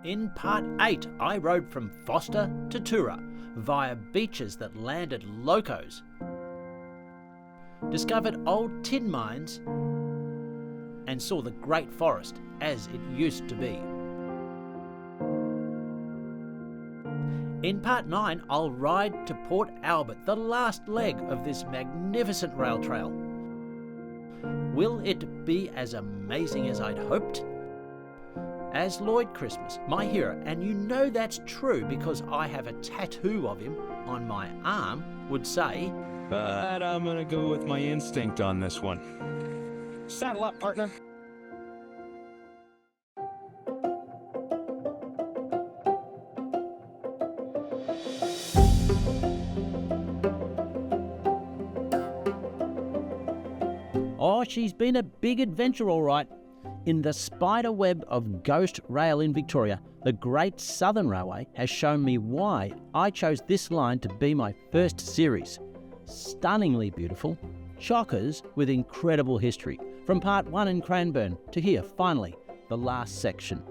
In part 8, I rode from Foster to Toora via beaches that landed locos, discovered old tin mines, and saw the great forest as it used to be. In part 9, I'll ride to Port Albert, the last leg of this magnificent rail trail. Will it be as amazing as I'd hoped? As Lloyd Christmas, my hero, and you know that's true because I have a tattoo of him on my arm, would say, but I'm gonna go with my instinct on this one. Saddle up, partner. Oh, she's been a big adventure all right. In the spider web of ghost rail in Victoria, the Great Southern Railway has shown me why I chose this line to be my first series. Stunningly beautiful, chockers with incredible history, from part 1 in Cranbourne to here, finally, the last section.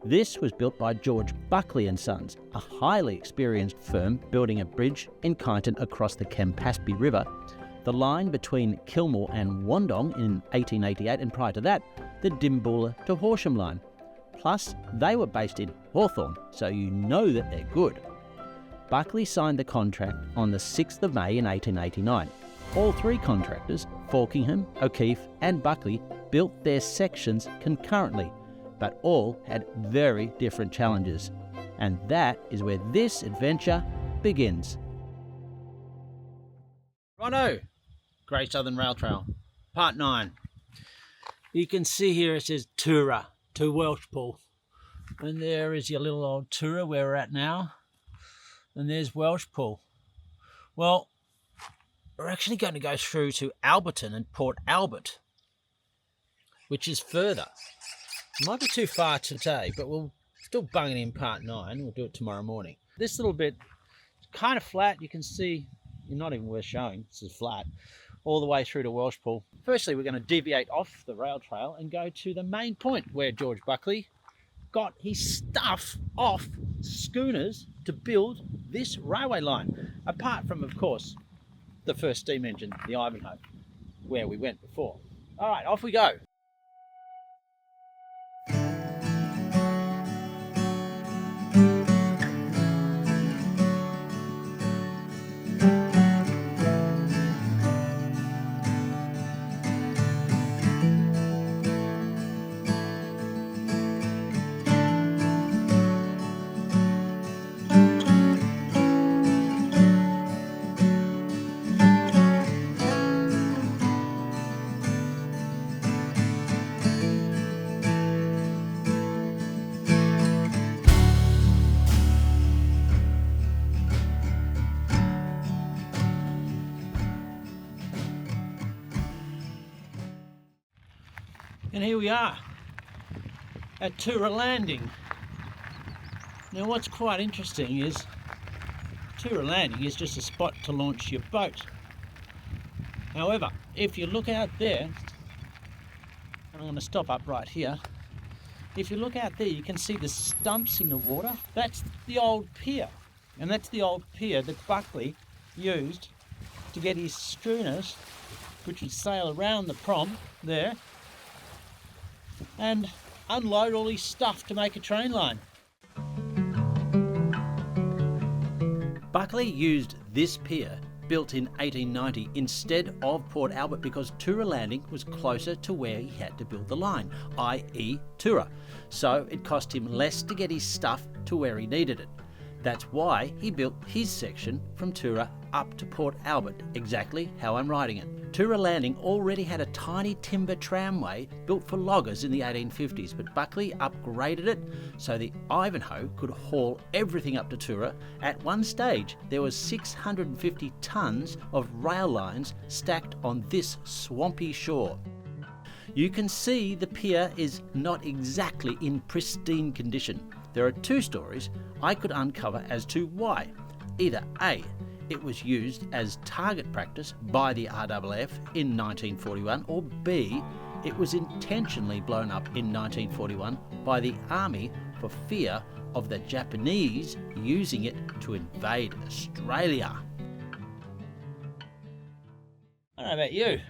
This was built by George Buckley and Sons, a highly experienced firm building a bridge in Kyneton across the Campaspe River, the line between Kilmore and Wandong in 1888, and prior to that, the Dimboola to Horsham line. Plus, they were based in Hawthorn, so you know that they're good. Buckley signed the contract on the 6th of May in 1889. All three contractors, Falkingham, O'Keefe and Buckley, built their sections concurrently, but all had very different challenges. And that is where this adventure begins. Righto! Great Southern Rail Trail, part 9. You can see here it says Toora to Welshpool. And there is your little old Toora where we're at now. And there's Welshpool. Well, we're actually going to go through to Alberton and Port Albert, which is further. It might be too far today, but we'll still bung it in part 9. We'll do it tomorrow morning. This little bit is kind of flat. You can see, you're not even worth showing. This is flat. All the way through to Welshpool. Firstly, we're going to deviate off the rail trail and go to the main point where George Buckley got his stuff off schooners to build this railway line. Apart from, of course, the first steam engine, the Ivanhoe, where we went before. All right, off we go. And here we are at Toora Landing. Now what's quite interesting is Toora Landing is just a spot to launch your boat. However, if you look out there, and I'm going to stop up right here, if you look out there you can see the stumps in the water. That's the old pier, and that's the old pier that Buckley used to get his schooners, which would sail around the prom there and unload all his stuff to make a train line. Buckley used this pier, built in 1890, instead of Port Albert because Toora Landing was closer to where he had to build the line, i.e. Toora. So it cost him less to get his stuff to where he needed it. That's why he built his section from Toora up to Port Albert, exactly how I'm riding it. Toora Landing already had a tiny timber tramway built for loggers in the 1850s, but Buckley upgraded it so the Ivanhoe could haul everything up to Toora. At one stage, there was 650 tonnes of rail lines stacked on this swampy shore. You can see the pier is not exactly in pristine condition. There are two stories I could uncover as to why. Either A, it was used as target practice by the RAAF in 1941, or B, it was intentionally blown up in 1941 by the Army for fear of the Japanese using it to invade Australia. I don't know about you,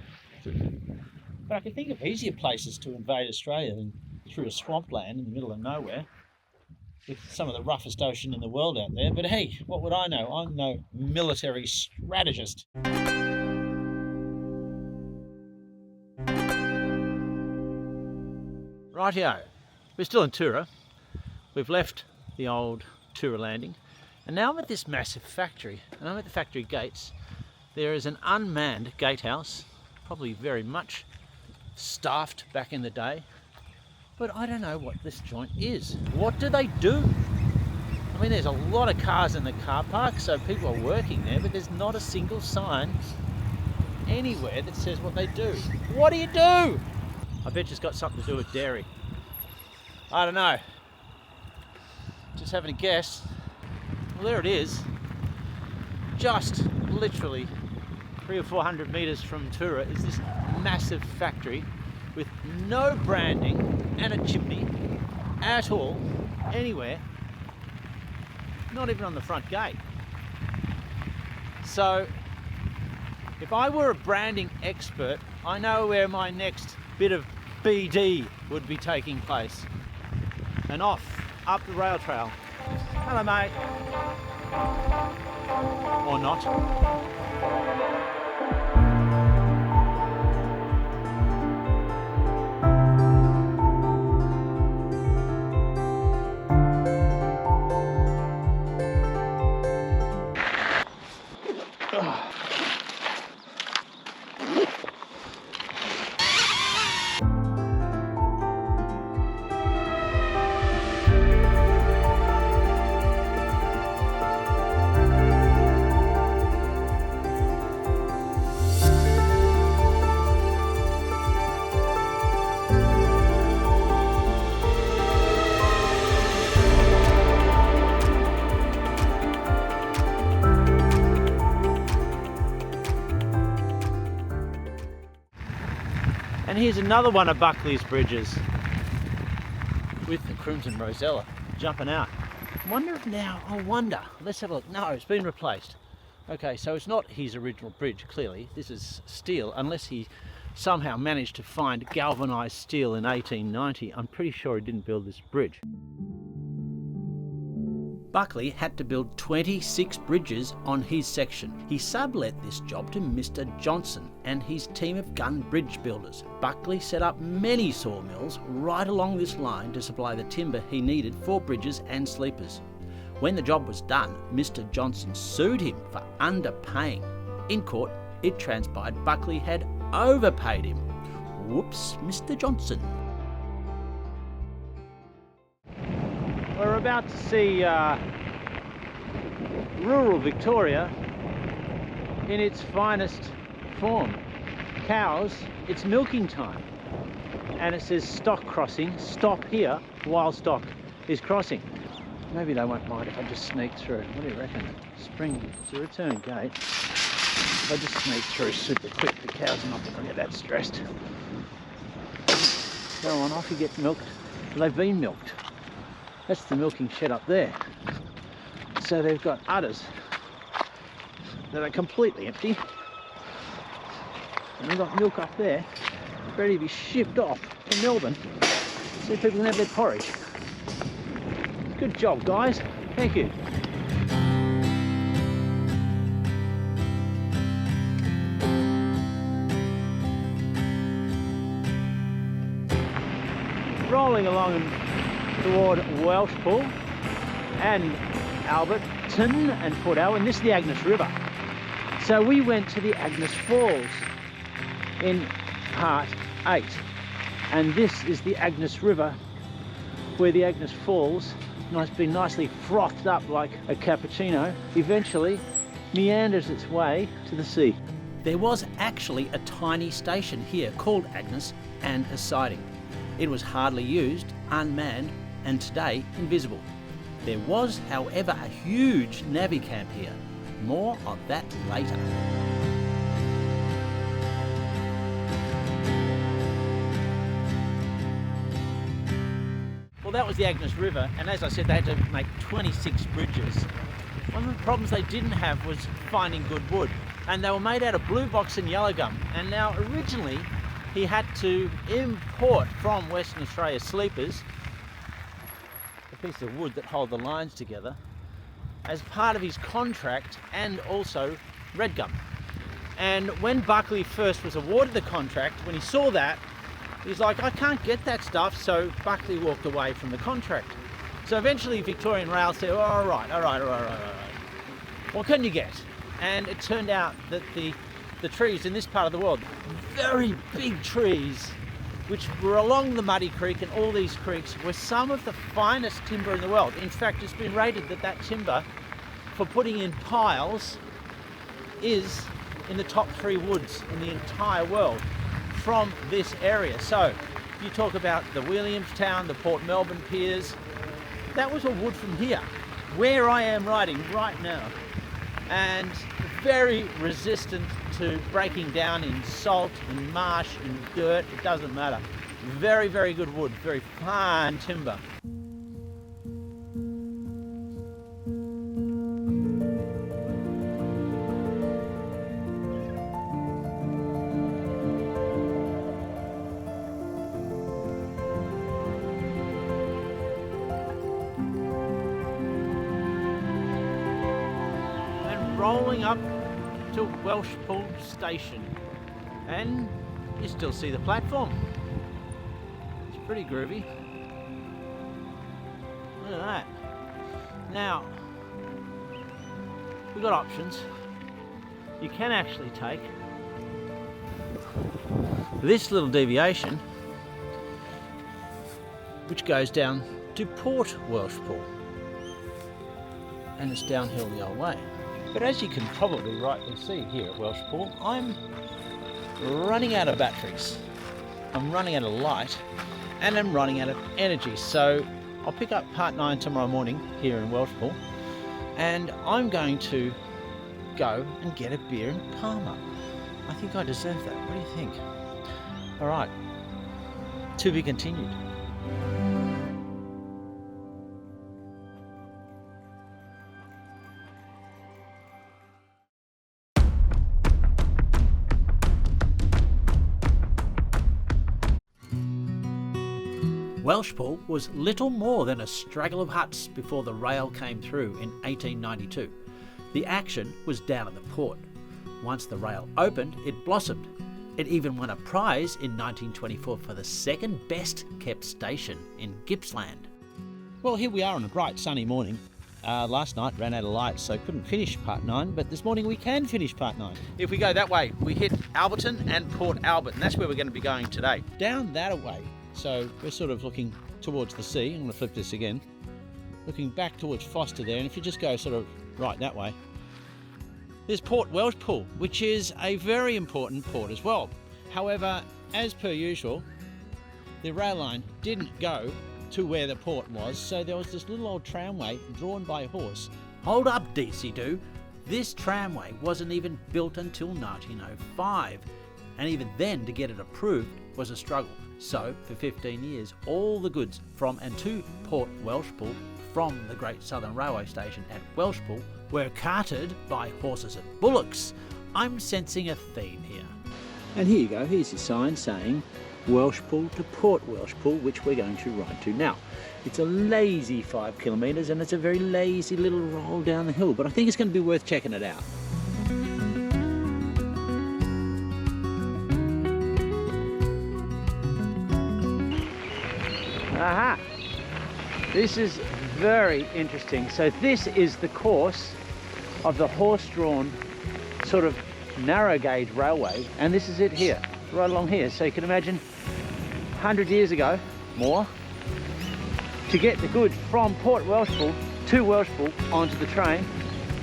but I can think of easier places to invade Australia than through a swampland in the middle of nowhere with some of the roughest ocean in the world out there. But hey, what would I know? I'm no military strategist. Rightio, we're still in Toora. We've left the old Toora landing and now I'm at this massive factory, and I'm at the factory gates. There is an unmanned gatehouse, probably very much staffed back in the day, but I don't know what this joint is. What do they do? I mean, there's a lot of cars in the car park, so people are working there, but there's not a single sign anywhere that says what they do. What do you do? I bet it's got something to do with dairy. I don't know. Just having a guess. Well, there it is. Just literally 300 or 400 meters from Toora is this massive factory with no branding and a chimney at all, anywhere. Not even on the front gate. So, if I were a branding expert, I know where my next bit of BD would be taking place. And off, up the rail trail. Hello, mate. Or not. And here's another one of Buckley's bridges with the Crimson Rosella jumping out. I wonder, let's have a look. No, it's been replaced. Okay, so it's not his original bridge, clearly. This is steel, unless he somehow managed to find galvanised steel in 1890. I'm pretty sure he didn't build this bridge. Buckley had to build 26 bridges on his section. He sublet this job to Mr. Johnson and his team of gun bridge builders. Buckley set up many sawmills right along this line to supply the timber he needed for bridges and sleepers. When the job was done, Mr. Johnson sued him for underpaying. In court, it transpired Buckley had overpaid him. Whoops, Mr. Johnson. We're about to see rural Victoria in its finest form. Cows, it's milking time. And it says stock crossing, stop here while stock is crossing. Maybe they won't mind if I just sneak through. What do you reckon? Spring, it's a return gate. If I just sneak through super quick, the cows are not going to get that stressed. Go on, off you get milked. Well, they've been milked. That's the milking shed up there. So they've got udders that are completely empty. And they've got milk up there, ready to be shipped off to Melbourne so people can have their porridge. Good job, guys. Thank you. Rolling along toward Welshpool and Alberton and Port Alwyn. This is the Agnes River. So we went to the Agnes Falls in part 8, and this is the Agnes River, where the Agnes Falls, been nicely frothed up like a cappuccino, eventually meanders its way to the sea. There was actually a tiny station here called Agnes and a siding. It was hardly used, unmanned, and today invisible. There was, however, a huge navvy camp here. More of that later. Well, that was the Agnes River, and as I said, they had to make 26 bridges. One of the problems they didn't have was finding good wood, and they were made out of blue box and yellow gum. And now originally he had to import from Western Australia sleepers, a piece of wood that hold the lines together, as part of his contract, and also red gum. And when Buckley first was awarded the contract, when he saw that, he's like, I can't get that stuff, so Buckley walked away from the contract. So eventually Victorian Rail said, oh, all right. What can you get? And it turned out that the trees in this part of the world, very big trees, which were along the Muddy Creek and all these creeks, were some of the finest timber in the world. In fact, it's been rated that timber, for putting in piles, is in the top 3 woods in the entire world from this area. So you talk about the Williamstown, the Port Melbourne piers, that was all wood from here, where I am riding right now, and very resistant to breaking down in salt, in marsh, in dirt, it doesn't matter. Very, very good wood, very fine timber. Rolling up to Welshpool station, and you still see the platform. It's pretty groovy. Look at that. Now, we've got options. You can actually take this little deviation, which goes down to Port Welshpool, and it's downhill the old way. But as you can probably rightly see here at Welshpool, I'm running out of batteries, I'm running out of light, and I'm running out of energy. So I'll pick up part 9 tomorrow morning here in Welshpool, and I'm going to go and get a beer in Palmer. I think I deserve that. What do you think? All right, to be continued. Welshpool was little more than a straggle of huts before the rail came through in 1892. The action was down at the port. Once the rail opened, it blossomed. It even won a prize in 1924 for the second best kept station in Gippsland. Well, here we are on a bright sunny morning. Last night ran out of light, so couldn't finish part 9, but this morning we can finish part 9. If we go that way, we hit Alberton and Port Albert, and that's where we're going to be going today. Down that way. So we're sort of looking towards the sea. I'm going to flip this again. Looking back towards Foster there, and if you just go sort of right that way, there's Port Welshpool, which is a very important port as well. However, as per usual, the rail line didn't go to where the port was, so there was this little old tramway drawn by a horse. Hold up, DC-Do. This tramway wasn't even built until 1905, and even then to get it approved was a struggle. So, for 15 years, all the goods from and to Port Welshpool from the Great Southern Railway Station at Welshpool were carted by horses and bullocks. I'm sensing a theme here. And here you go, here's your sign saying Welshpool to Port Welshpool, which we're going to ride to now. It's a lazy 5 kilometres and it's a very lazy little roll down the hill, but I think it's going to be worth checking it out. Aha! This is very interesting. So this is the course of the horse-drawn sort of narrow gauge railway, and this is it here, right along here. So you can imagine 100 years ago, more, to get the goods from Port Welshpool to Welshpool onto the train.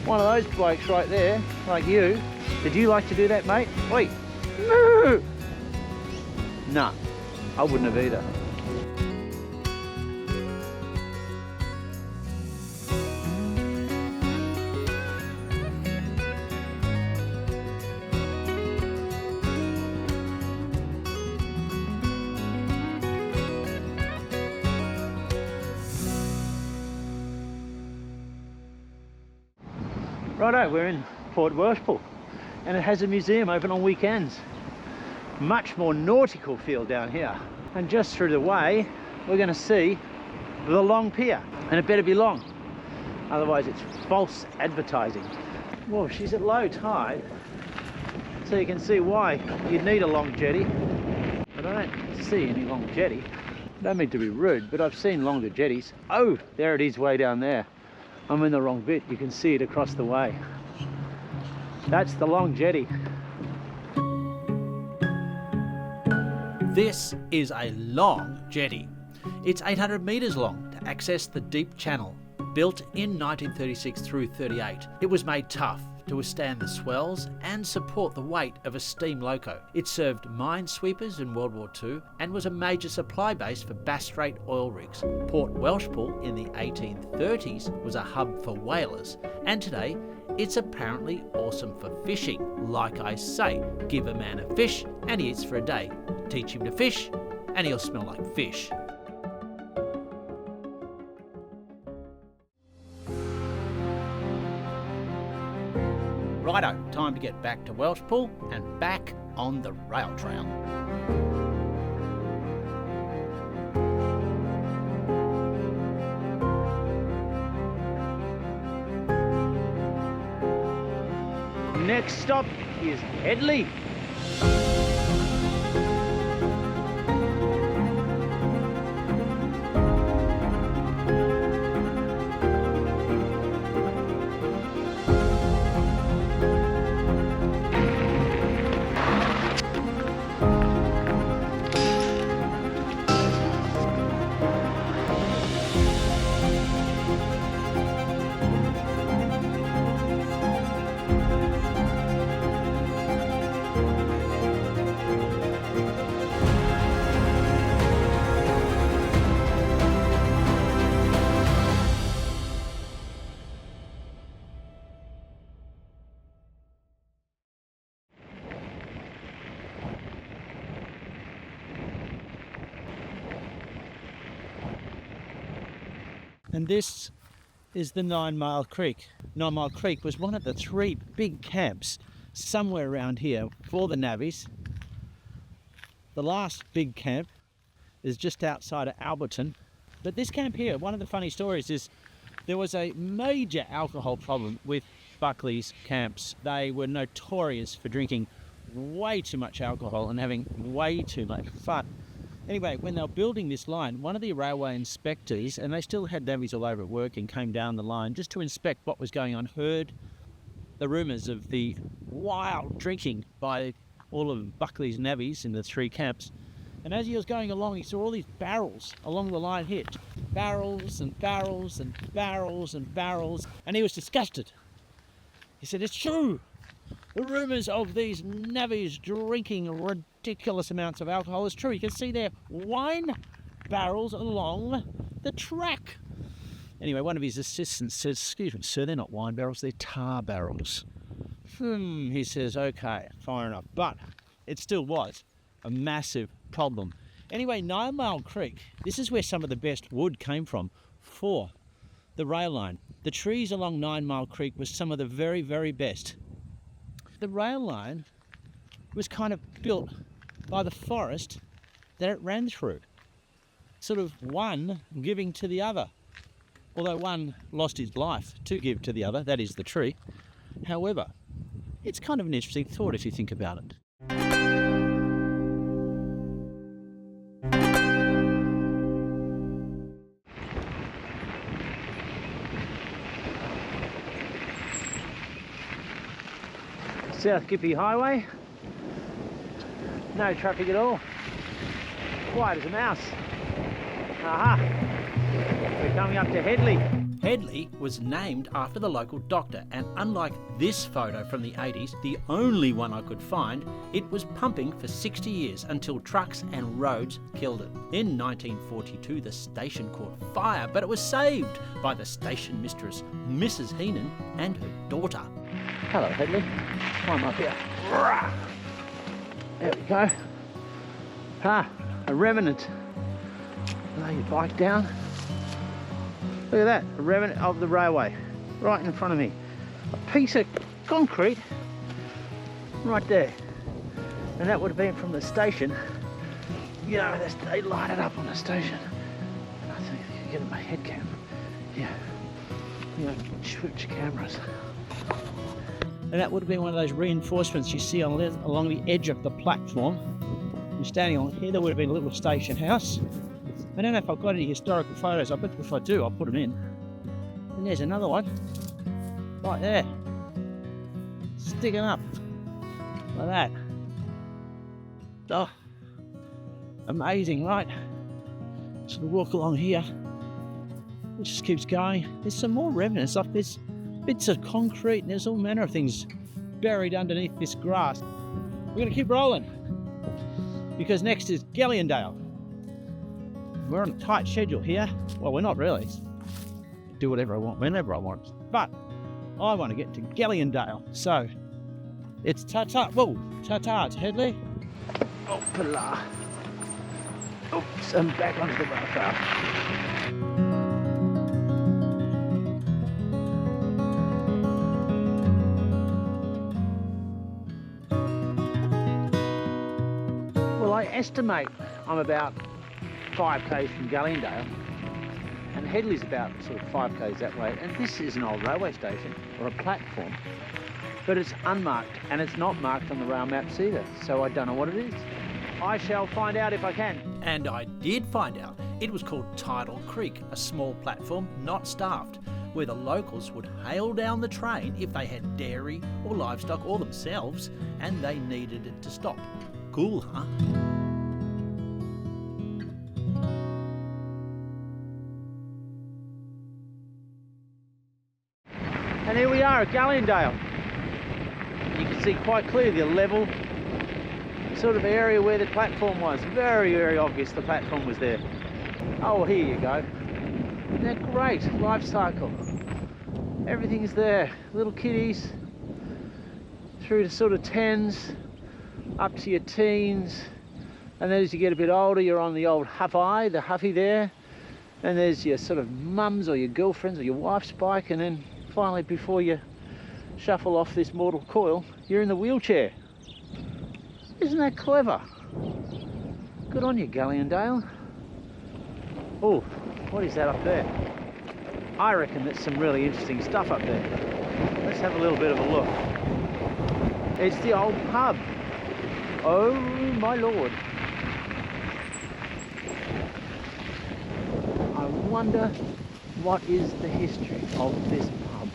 One of those blokes right there, like you, did you like to do that, mate? Wait, no! Nah, I wouldn't have either. Righto, we're in Port Welshpool, and it has a museum open on weekends. Much more nautical feel down here. And just through the way, we're going to see the long pier, and it better be long, otherwise it's false advertising. Well, she's at low tide, so you can see why you'd need a long jetty. But I don't see any long jetty. I don't mean to be rude, but I've seen longer jetties. Oh, there it is way down there. I'm in the wrong bit. You can see it across the way. That's the long jetty. This is a long jetty. It's 800 metres long to access the deep channel. Built in 1936 through 38, it was made tough to withstand the swells and support the weight of a steam loco. It served minesweepers in World War II and was a major supply base for Bass Strait oil rigs. Port Welshpool in the 1830s was a hub for whalers, and today it's apparently awesome for fishing. Like I say, give a man a fish and he eats for a day. Teach him to fish and he'll smell like fish. Righto, time to get back to Welshpool and back on the rail trail. Next stop is Headley. And this is the 9 Mile Creek. 9 Mile Creek was one of the 3 big camps somewhere around here for the navvies. The last big camp is just outside of Alberton. But this camp here, one of the funny stories is there was a major alcohol problem with Buckley's camps. They were notorious for drinking way too much alcohol and having way too much fun. Anyway, when they were building this line, one of the railway inspectors, and they still had navvies all over at work, and came down the line just to inspect what was going on, heard the rumours of the wild drinking by all of Buckley's navvies in the 3 camps. And as he was going along, he saw all these barrels along the line here. Barrels and barrels and barrels and barrels. And he was disgusted. He said, "It's true. The rumours of these navvies drinking ridiculous amounts of alcohol is true. You can see their wine barrels along the track." Anyway, one of his assistants says, "Excuse me, sir, they're not wine barrels, they're tar barrels." He says, "Okay, fine enough." But it still was a massive problem. Anyway, 9 Mile Creek, this is where some of the best wood came from for the rail line. The trees along 9 Mile Creek was some of the very, very best. The rail line was kind of built by the forest that it ran through, sort of one giving to the other, although one lost his life to give to the other, that is the tree. However, it's kind of an interesting thought if you think about it. South Gippsland Highway, no traffic at all, quiet as a mouse. Aha, we're coming up to Headley. Headley was named after the local doctor, and unlike this photo from the 80s, the only one I could find, it was pumping for 60 years until trucks and roads killed it. In 1942 the station caught fire, but it was saved by the station mistress, Mrs. Heenan, and her daughter. Hello Headley, climb up here. There we go. A remnant. Lay your bike down. Look at that, a remnant of the railway right in front of me. a piece of concrete right there. And that would have been from the station. You know, they light it up on the station. I think I can get in my head cam. Yeah. You know, switch cameras. And that would have been one of those reinforcements you see along the edge of the platform. You're standing on here, there would have been a little station house. I don't know if I've got any historical photos. I bet if I do, I'll put them in. And there's another one, right there, sticking up like that. Oh, amazing, right? So we walk along here. It just keeps going. There's some more remnants up. There's bits of concrete and there's all manner of things buried underneath this grass. We're going to keep rolling because next is Gillandale. We're on a tight schedule here. Well, we're not really. Do whatever I want, whenever I want. But I want to get to Gillandale. So it's ta-ta. Whoa, ta-ta to Headley. Opala. Oops, I'm back onto the road. I estimate I'm about 5 k's from Gillandale, and Headley's about sort of 5 k's that way, and this is an old railway station or a platform, but it's unmarked and it's not marked on the rail maps either, so I don't know what it is. I shall find out if I can. And I did find out. It was called Tidal Creek, a small platform not staffed, where the locals would hail down the train if they had dairy or livestock or themselves and they needed it to stop. Cool, huh? And here we are at Gillandale. You can see quite clearly the level sort of area where the platform was. Very, very obvious the platform was there. Oh, here you go. Isn't that great? Life cycle. Everything's there. Little kiddies through to sort of 10s, up to your teens, and then as you get a bit older you're on the old the huffy there, and there's your sort of mums or your girlfriends or your wife's bike, and then finally before you shuffle off this mortal coil you're in the wheelchair. Isn't that clever? Good on you, Gillandale. Oh, what is that up there? I reckon there's some really interesting stuff up there. Let's have a little bit of a look. It's the old pub. Oh my lord. I wonder what is the history of this pub.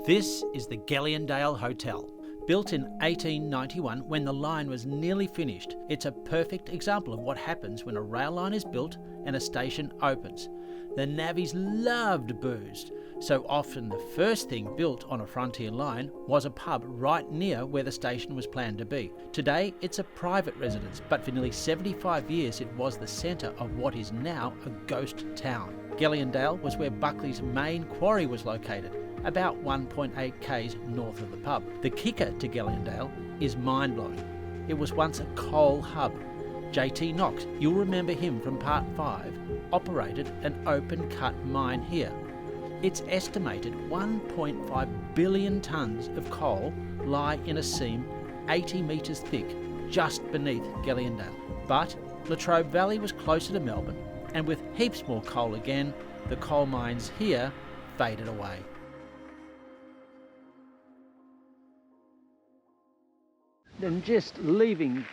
This is the Gillandale Hotel. Built in 1891 when the line was nearly finished, it's a perfect example of what happens when a rail line is built and a station opens. The navvies loved booze, so often the first thing built on a frontier line was a pub right near where the station was planned to be. Today it's a private residence, but for nearly 75 years it was the centre of what is now a ghost town. Gillandale was where Buckley's main quarry was located, about 1.8 k's north of the pub. The kicker to Gillandale is mind-blowing. It was once a coal hub. JT Knox, you'll remember him from part 5, operated an open-cut mine here. It's estimated 1.5 billion tonnes of coal lie in a seam 80 metres thick just beneath Gillandale. But Latrobe Valley was closer to Melbourne, and with heaps more coal again, the coal mines here faded away. Then just leaving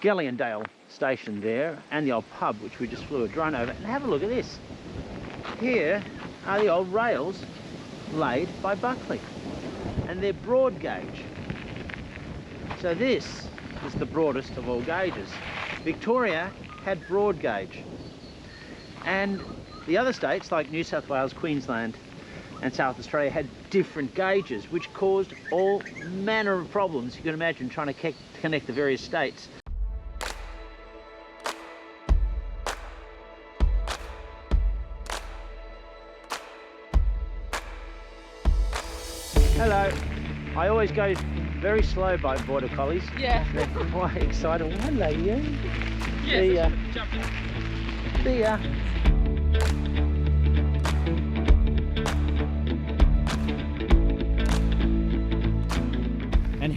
Gillandale station there and the old pub which we just flew a drone over, and have a look at this. Here are the old rails laid by Buckley, and they're broad gauge. So this is the broadest of all gauges. Victoria had broad gauge, and the other states like New South Wales, Queensland and South Australia had different gauges, which caused all manner of problems. You can imagine trying to connect the various states. Hello. I always go very slow by border collies. Yeah. They're quite excited. Hello, you. Yes. See ya.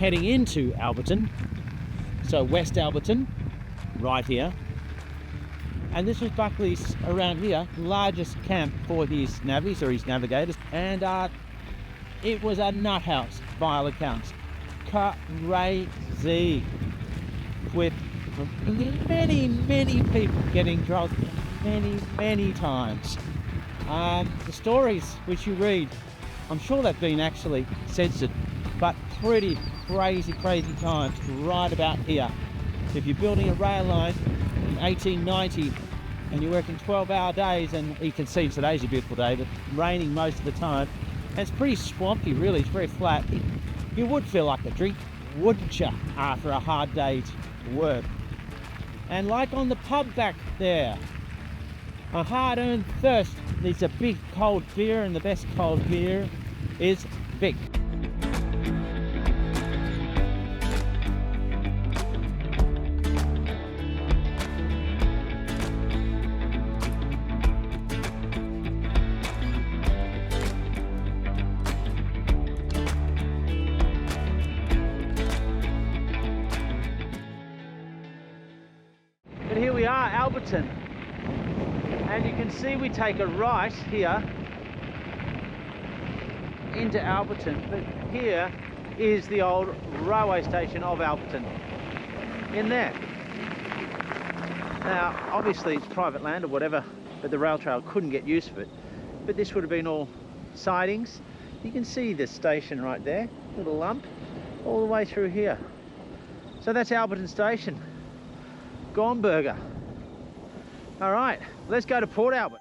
heading into Alberton. So West Alberton, right here. And this was Buckley's, around here, largest camp for his navvies or his navigators. And it was a nut house by all accounts. Crazy. With many people getting drunk many times. The stories which you read, I'm sure they've been actually censored, but pretty crazy times right about here. If you're building a rail line in 1890 and you're working 12-hour days, and you can see today's a beautiful day, but raining most of the time, and it's pretty swampy really, it's very flat, you would feel like a drink, wouldn't you, after a hard day's work? And like on the pub back there, a hard-earned thirst needs a big cold beer, and the best cold beer is Vic. But here we are, Alberton. And you can see we take a right here into Alberton, but here is the old railway station of Alberton, in there. Now, obviously it's private land or whatever, but the rail trail couldn't get use of it. But this would have been all sidings. You can see the station right there, little lump, all the way through here. So that's Alberton Station. Gornberger. All right, let's go to Port Albert.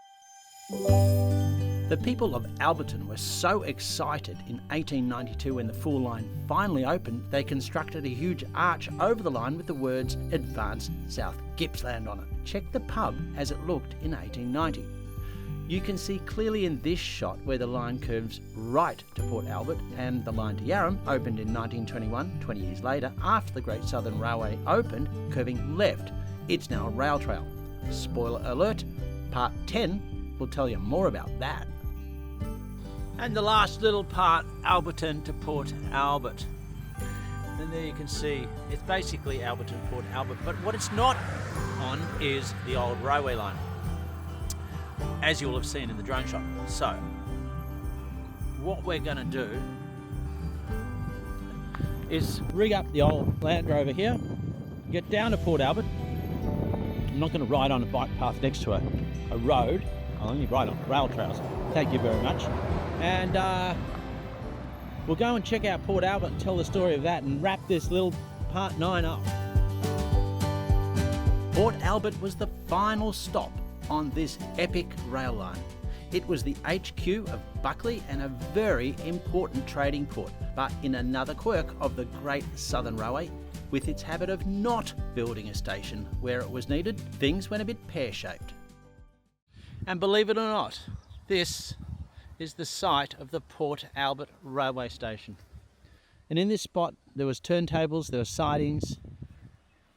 The people of Alberton were so excited in 1892 when the full line finally opened, they constructed a huge arch over the line with the words Advanced South Gippsland on it. Check the pub as it looked in 1890. You can see clearly in this shot where the line curves right to Port Albert, and the line to Yarram opened in 1921, 20 years later, after the Great Southern Railway opened, curving left. It's now a rail trail. Spoiler alert, part 10 will tell you more about that. And the last little part, Alberton to Port Albert. And there you can see, it's basically Alberton, Port Albert, but what it's not on is the old railway line, as you will have seen in the drone shot. So, what we're going to do is rig up the old Land Rover here, get down to Port Albert. I'm not going to ride on a bike path next to a road. I'll only ride on rail trails. Thank you very much. And we'll go and check out Port Albert and tell the story of that and wrap this little part 9 up. Port Albert was the final stop on this epic rail line. It was the HQ of Buckley and a very important trading port, but in another quirk of the Great Southern Railway, with its habit of not building a station where it was needed, things went a bit pear-shaped. And believe it or not, this is the site of the Port Albert railway station. And in this spot there was turntables, there were sidings,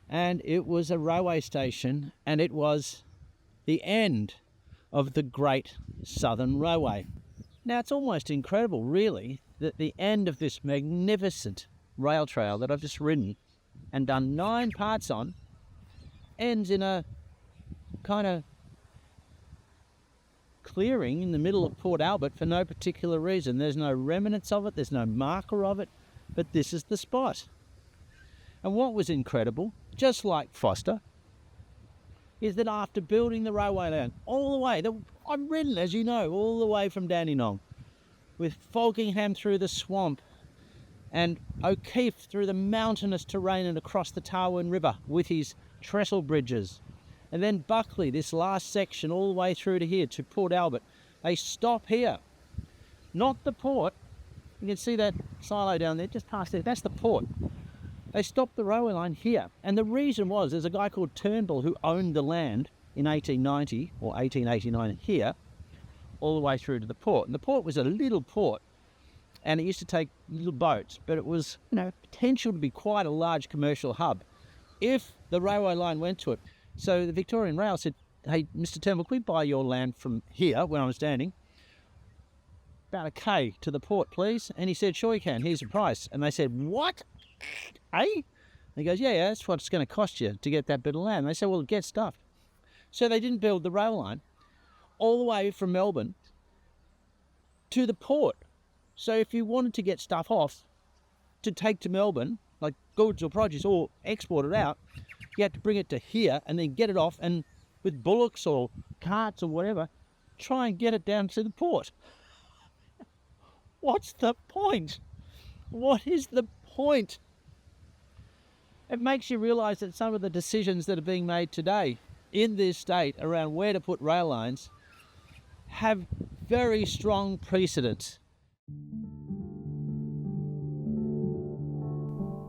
and it was a railway station, and it was the end of the Great Southern Railway. Now it's almost incredible really that the end of this magnificent rail trail that I've just ridden and done 9 parts on ends in a kind of clearing in the middle of Port Albert for no particular reason. There's no remnants of it, there's no marker of it, but this is the spot. And what was incredible, just like Foster, is that after building the railway line all the way, I've ridden, as you know, all the way from Dandenong, with Falkingham through the swamp and O'Keefe through the mountainous terrain and across the Tarwin River with his trestle bridges. And then Buckley, this last section all the way through to here, to Port Albert. They stop here, not the port. You can see that silo down there, just past there, that's the port. They stopped the railway line here. And the reason was, there's a guy called Turnbull who owned the land in 1890 or 1889 here, all the way through to the port. And the port was a little port, and it used to take little boats, but it was, potential to be quite a large commercial hub if the railway line went to it. So the Victorian Rail said, hey, Mr. Turnbull, can we buy your land from here, where I'm standing, about a K to the port, please? And he said, sure you can, here's the price. And they said, what? Eh? He goes, yeah, that's what it's going to cost you to get that bit of land. They said, well, get stuff. So they didn't build the rail line all the way from Melbourne to the port. So if you wanted to get stuff off to take to Melbourne, like goods or produce, or export it out, you had to bring it to here and then get it off, and with bullocks or carts or whatever, try and get it down to the port. What's the point? What is the point? It makes you realise that some of the decisions that are being made today in this state around where to put rail lines have very strong precedents.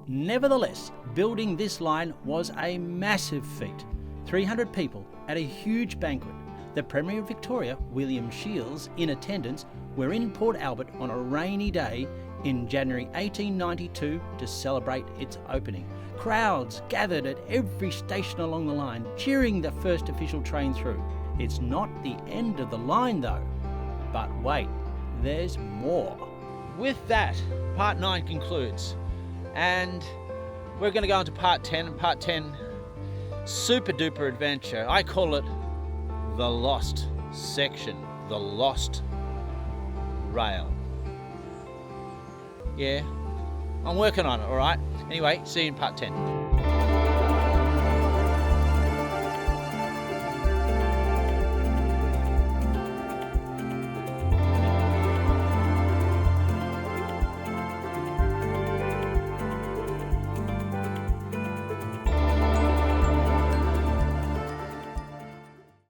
Nevertheless, building this line was a massive feat. 300 people at a huge banquet. The Premier of Victoria, William Shields, in attendance, were in Port Albert on a rainy day in January 1892 to celebrate its opening. Crowds gathered at every station along the line, cheering the first official train through. It's not the end of the line though. But wait, there's more. With that, part 9 concludes. And we're going to go into part 10. And part 10, super duper adventure. I call it the Lost Section, the Lost Rail. Yeah, I'm working on it, all right? Anyway, see you in part 10.